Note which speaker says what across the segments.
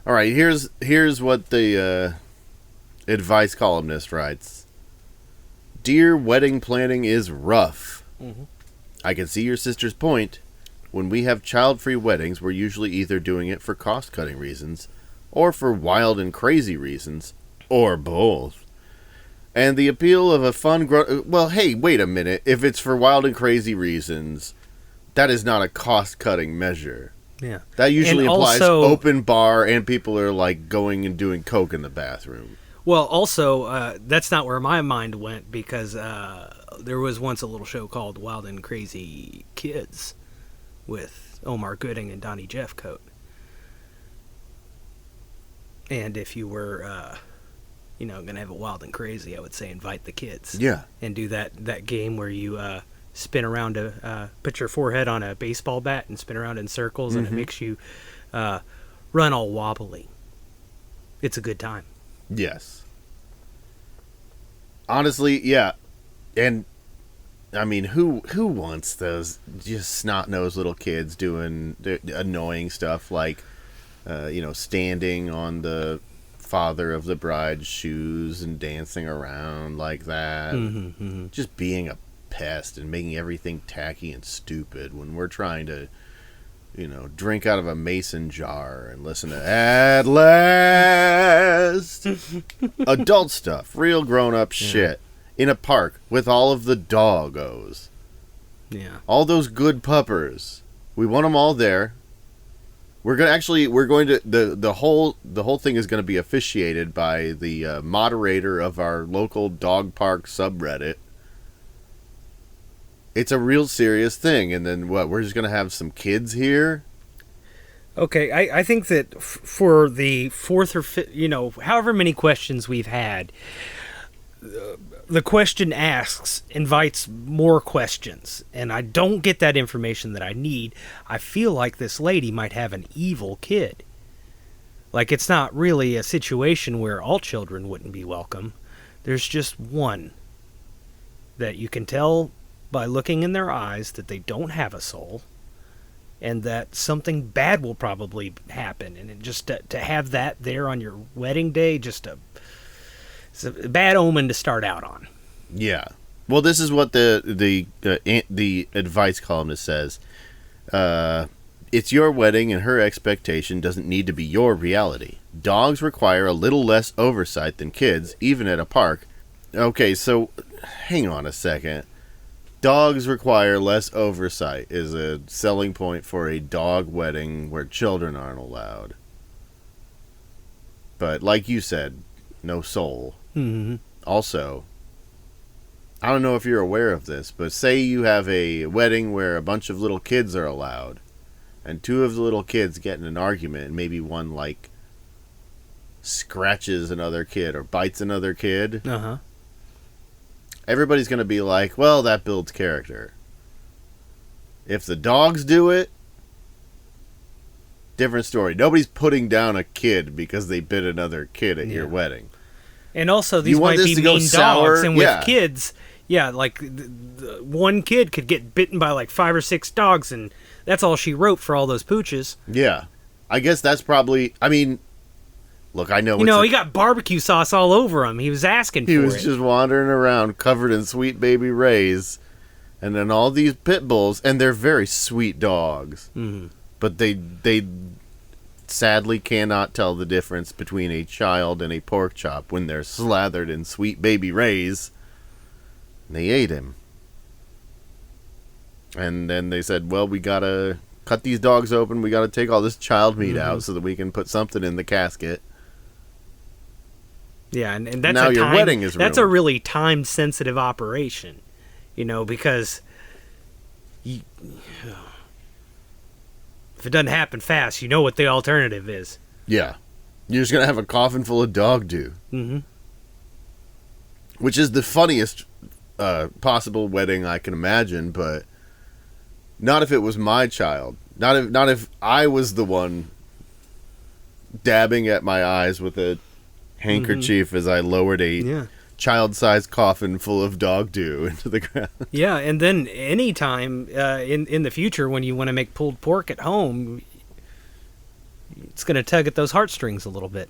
Speaker 1: All right, here's what the advice columnist writes. Dear, wedding planning is rough.
Speaker 2: Mm-hmm.
Speaker 1: I can see your sister's point. When we have child-free weddings, we're usually either doing it for cost-cutting reasons, or for wild and crazy reasons, or both. And the appeal of a fun... well, hey, wait a minute. If it's for wild and crazy reasons, that is not a cost-cutting measure.
Speaker 2: Yeah.
Speaker 1: That usually
Speaker 2: And
Speaker 1: implies
Speaker 2: also,
Speaker 1: open bar and people are, like, going and doing coke in the bathroom.
Speaker 2: well, also, that's not where my mind went, because there was once a little show called Wild and Crazy Kids with Omar Gooding and Donnie Jeffcoat. And if you were, going to have it wild and crazy, I would say invite the kids.
Speaker 1: Yeah.
Speaker 2: And do that game where you spin around, put your forehead on a baseball bat and spin around in circles, and it makes you run all wobbly. It's a good time.
Speaker 1: Yes. Honestly, yeah. And I mean, who wants those just snot-nosed little kids doing annoying stuff like standing on the father of the bride's shoes and dancing around like that. Just being a pest and making everything tacky and stupid when we're trying to drink out of a mason jar and listen to At Last. Adult stuff, real grown-up shit. In a park with all of the doggos.
Speaker 2: Yeah.
Speaker 1: All those good puppers. We want them all there. We're going to the whole thing is going to be officiated by the moderator of our local dog park subreddit. It's a real serious thing. And then what? We're just going to have some kids here?
Speaker 2: Okay, I think that for the fourth or fifth, however many questions we've had, the question asks invites more questions, and I don't get that information that I need. I feel like this lady might have an evil kid. Like, it's not really a situation where all children wouldn't be welcome. There's just one that you can tell by looking in their eyes that they don't have a soul, and that something bad will probably happen. And just to have that there on your wedding day, it's a bad omen to start out on.
Speaker 1: Yeah. Well, this is what the advice columnist says. It's your wedding, and her expectation doesn't need to be your reality. Dogs require a little less oversight than kids, even at a park. Okay, so hang on a second. Dogs require less oversight is a selling point for a dog wedding where children aren't allowed. But like you said, no soul.
Speaker 2: Mm-hmm.
Speaker 1: Also, I don't know if you're aware of this, but say you have a wedding where a bunch of little kids are allowed, and two of the little kids get in an argument, and maybe one, scratches another kid or bites another kid.
Speaker 2: Uh-huh.
Speaker 1: Everybody's going to be like, well, that builds character. If the dogs do it, different story. Nobody's putting down a kid because they bit another kid at your wedding.
Speaker 2: And also, these might be mean dogs, and with kids, one kid could get bitten by 5 or 6 dogs, and that's all she wrote for all those pooches.
Speaker 1: Yeah. I guess that's probably, look, I know
Speaker 2: he got barbecue sauce all over him. He was asking for it.
Speaker 1: He was just wandering around covered in Sweet Baby Ray's, and then all these pit bulls, and they're very sweet dogs.
Speaker 2: Mm-hmm.
Speaker 1: But they sadly cannot tell the difference between a child and a pork chop when they're slathered in Sweet Baby Ray's. They ate him. And then they said, well, we gotta cut these dogs open. We gotta take all this child meat out so that we can put something in the casket.
Speaker 2: Yeah, and that's
Speaker 1: now your wedding is
Speaker 2: that's a
Speaker 1: ruined.
Speaker 2: really time-sensitive operation, because if it doesn't happen fast, you know what the alternative is.
Speaker 1: Yeah. You're just going to have a coffin full of dog dew.
Speaker 2: Mm-hmm.
Speaker 1: Which is the funniest possible wedding I can imagine, but not if it was my child. Not if I was the one dabbing at my eyes with a handkerchief as I lowered a child-sized coffin full of dog dew into the ground.
Speaker 2: Yeah, and then anytime in the future when you want to make pulled pork at home, it's going to tug at those heartstrings a little bit.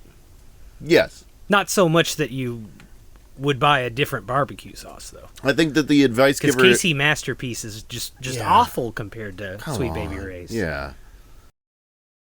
Speaker 1: Yes.
Speaker 2: Not so much that you would buy a different barbecue sauce, though.
Speaker 1: I think that the advice
Speaker 2: Because
Speaker 1: giver...
Speaker 2: KC Masterpiece is just
Speaker 1: Yeah.
Speaker 2: awful compared to
Speaker 1: Come
Speaker 2: Sweet Baby
Speaker 1: on.
Speaker 2: Ray's.
Speaker 1: Yeah.